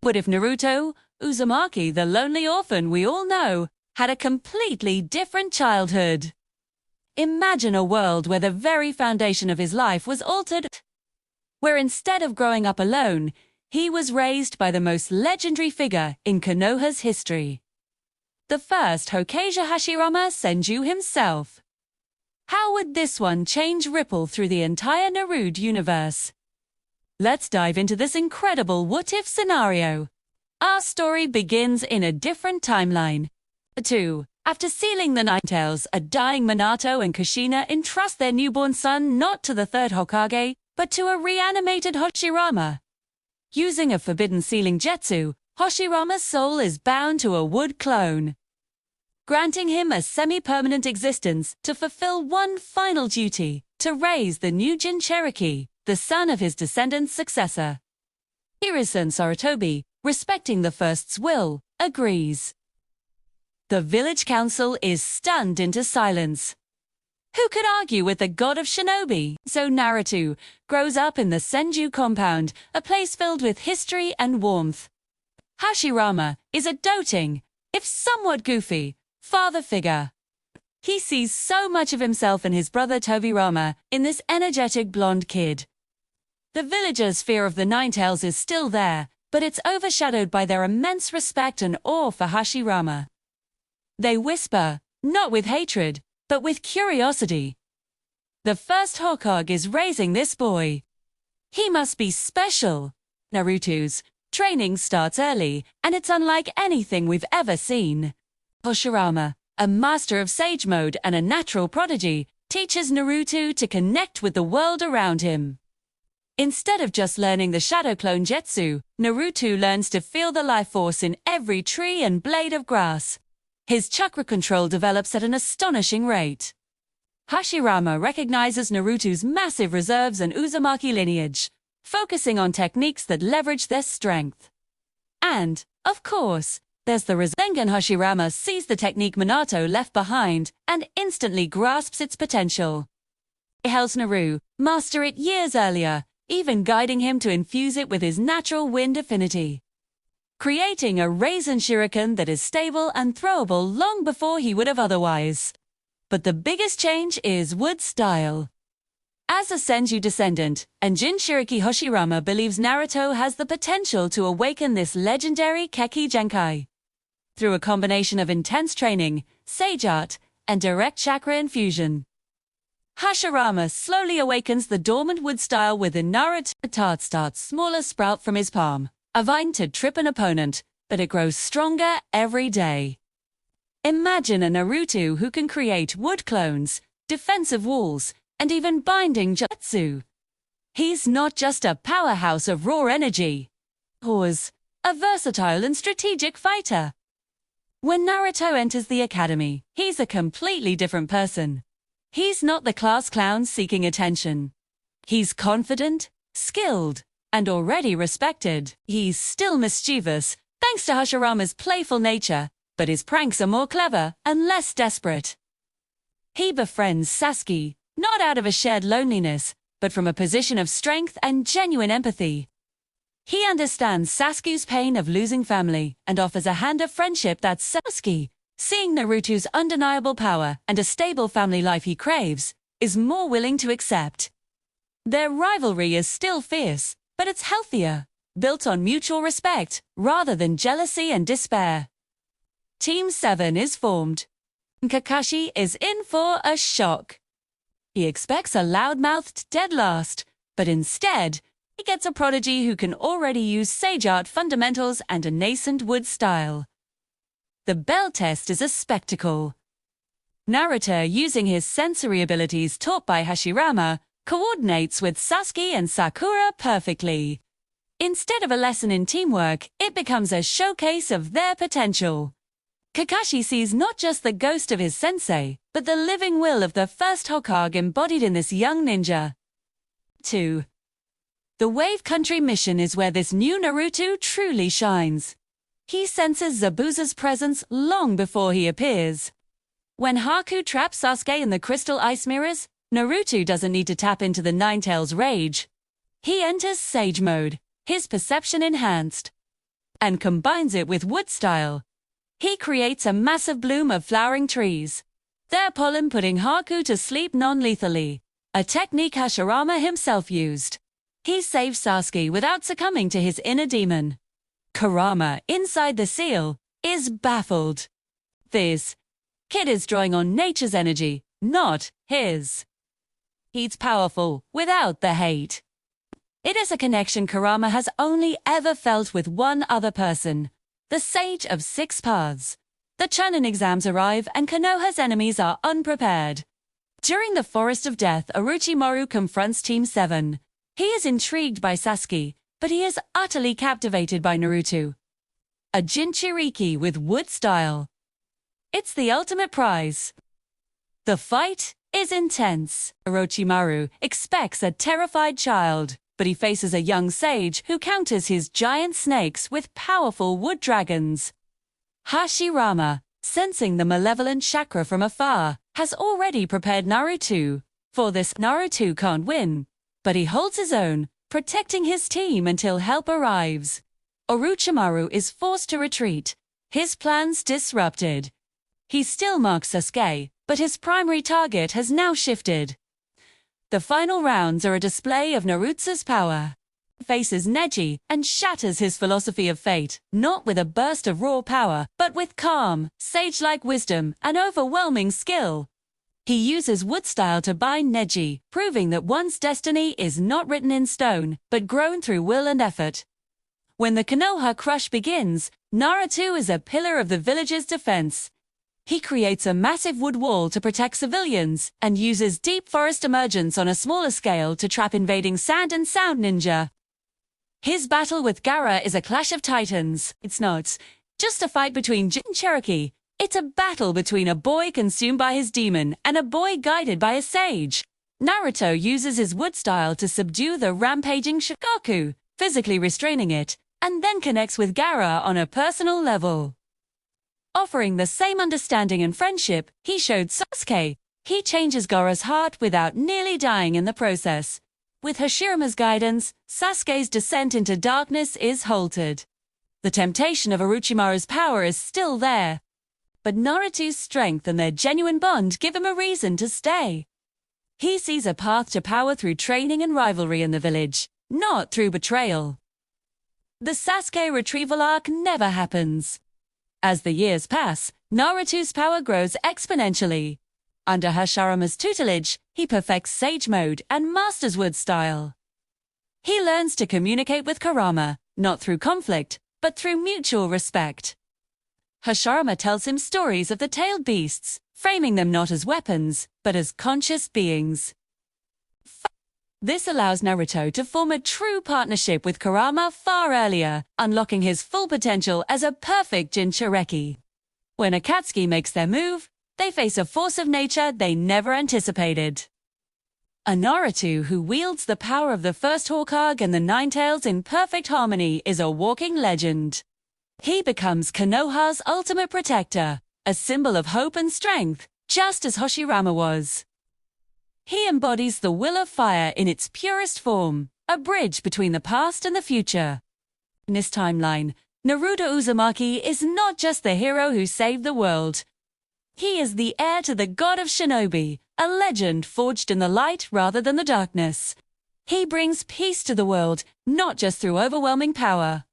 What if Naruto, Uzumaki, the lonely orphan we all know, had a completely different childhood? Imagine a world where the very foundation of his life was altered, where instead of growing up alone, he was raised by the most legendary figure in Konoha's history. The first Hokage Hasrama Senju himself. How would this one change ripple through the entire Naruto universe? Let's dive into this incredible what-if scenario. Our story begins in a different timeline. 2. After sealing the Nine Tails, a dying Minato and Kushina entrust their newborn son not to the third Hokage, but to a reanimated Hashirama. Using a forbidden sealing jetsu, Hashirama's soul is bound to a wood clone, granting him a semi-permanent existence to fulfill one final duty, to raise the new Jin Cherokee, the son of his descendant's successor. Hiruzen Sarutobi, respecting the first's will, agrees. The village council is stunned into silence. Who could argue with the god of shinobi? So Naruto grows up in the Senju compound, a place filled with history and warmth. Hashirama is a doting, if somewhat goofy, father figure. He sees so much of himself and his brother Tobirama in this energetic blonde kid. The villagers' fear of the Nine Tails is still there, but it's overshadowed by their immense respect and awe for Hashirama. They whisper, not with hatred, but with curiosity. The first Hokage is raising this boy. He must be special. Naruto's training starts early, and it's unlike anything we've ever seen. Hashirama, a master of Sage Mode and a natural prodigy, teaches Naruto to connect with the world around him. Instead of just learning the Shadow Clone Jetsu, Naruto learns to feel the life force in every tree and blade of grass. His chakra control develops at an astonishing rate. Hashirama recognizes Naruto's massive reserves and Uzumaki lineage, focusing on techniques that leverage their strength. And, of course, there's the Rasengan. Hashirama sees the technique Minato left behind and instantly grasps its potential. He helps Naruto master it years earlier, even guiding him to infuse it with his natural wind affinity, creating a Rasen Shuriken that is stable and throwable long before he would have otherwise. But the biggest change is wood style. As a Senju descendant, and Jin Cherokee, Hashirama believes Naruto has the potential to awaken this legendary Keki Genkai. Through a combination of intense training, sage art, and direct chakra infusion, Hashirama slowly awakens the dormant wood style within Naruto. A tart starts smaller sprout from his palm, a vine to trip an opponent, but it grows stronger every day. Imagine a Naruto who can create wood clones, defensive walls, and even binding jutsu. He's not just a powerhouse of raw energy. He's a versatile and strategic fighter. When Naruto enters the academy, he's a completely different person. He's not the class clown seeking attention. He's confident, skilled, and already respected. He's still mischievous, thanks to Hashirama's playful nature, but his pranks are more clever and less desperate. He befriends Sasuke, not out of a shared loneliness, but from a position of strength and genuine empathy. He understands Sasuke's pain of losing family and offers a hand of friendship that Sasuke, seeing Naruto's undeniable power and a stable family life he craves, is more willing to accept. Their rivalry is still fierce, but it's healthier, built on mutual respect rather than jealousy and despair. Team 7 is formed. Kakashi is in for a shock. He expects a loudmouthed dead last, but instead, he gets a prodigy who can already use sage art fundamentals and a nascent wood style. The bell test is a spectacle. Naruto, using his sensory abilities taught by Hashirama, coordinates with Sasuke and Sakura perfectly. Instead of a lesson in teamwork, it becomes a showcase of their potential. Kakashi sees not just the ghost of his sensei, but the living will of the first Hokage embodied in this young ninja. 2. The Wave Country mission is where this new Naruto truly shines. He senses Zabuza's presence long before he appears. When Haku traps Sasuke in the crystal ice mirrors, Naruto doesn't need to tap into the Nine Tails rage. He enters Sage Mode, his perception enhanced. and combines it with wood style. He creates a massive bloom of flowering trees, their pollen putting Haku to sleep non-lethally, a technique Hasrama himself used. He saves Sasuke without succumbing to his inner demon. Kurama, inside the seal, is baffled. This kid is drawing on nature's energy, not his. He's powerful without the hate. It is a connection Kurama has only ever felt with one other person, the Sage of Six Paths. The Chunin exams arrive and Konoha's enemies are unprepared. During the Forest of Death, Orochimaru confronts Team 7. He is intrigued by Sasuke, but he is utterly captivated by Naruto. A Jinchuriki with wood style. It's the ultimate prize. The fight is intense. Orochimaru expects a terrified child, but he faces a young sage who counters his giant snakes with powerful wood dragons. Hasrama, sensing the malevolent chakra from afar, has already prepared Naruto. For this, Naruto can't win, but he holds his own, protecting his team until help arrives. Orochimaru is forced to retreat, his plans disrupted. He still marks Sasuke, but his primary target has now shifted. The final rounds are a display of Naruto's power. He faces Neji and shatters his philosophy of fate, not with a burst of raw power, but with calm, sage-like wisdom and overwhelming skill. He uses wood style to bind Neji, proving that one's destiny is not written in stone, but grown through will and effort. When the Konoha crush begins, Naruto is a pillar of the village's defense. He creates a massive wood wall to protect civilians and uses deep forest emergence on a smaller scale to trap invading sand and sound ninja. His battle with Gaara is a clash of titans. It's not just a fight between Jin and Cherokee. It's a battle between a boy consumed by his demon and a boy guided by a sage. Naruto uses his wood style to subdue the rampaging Shikaku, physically restraining it, and then connects with Gaara on a personal level. Offering the same understanding and friendship he showed Sasuke, he changes Gaara's heart without nearly dying in the process. With Hashirama's guidance, Sasuke's descent into darkness is halted. The temptation of Orochimaru's power is still there, but Naruto's strength and their genuine bond give him a reason to stay. He sees a path to power through training and rivalry in the village, not through betrayal. The Sasuke retrieval arc never happens. As the years pass, Naruto's power grows exponentially. Under Hasrama's tutelage, he perfects Sage Mode and masters wood style. He learns to communicate with Kurama, not through conflict, but through mutual respect. Hasrama tells him stories of the tailed beasts, framing them not as weapons, but as conscious beings. This allows Naruto to form a true partnership with Kurama far earlier, unlocking his full potential as a perfect Jinchuriki. When Akatsuki makes their move, they face a force of nature they never anticipated. A Naruto who wields the power of the first Hokage and the Nine Tails in perfect harmony is a walking legend. He becomes Konoha's ultimate protector, a symbol of hope and strength, just as Hasrama was. He embodies the will of fire in its purest form, a bridge between the past and the future. In this timeline, Naruto Uzumaki is not just the hero who saved the world. He is the heir to the god of shinobi, a legend forged in the light rather than the darkness. He brings peace to the world, not just through overwhelming power,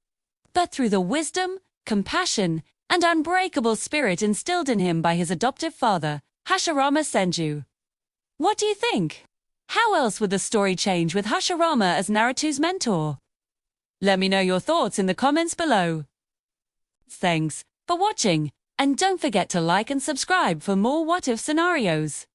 but through the wisdom, compassion, and unbreakable spirit instilled in him by his adoptive father, Hasrama Senju. What do you think? How else would the story change with Hasrama as Naruto's mentor? Let me know your thoughts in the comments below. Thanks for watching, and don't forget to like and subscribe for more what-if scenarios.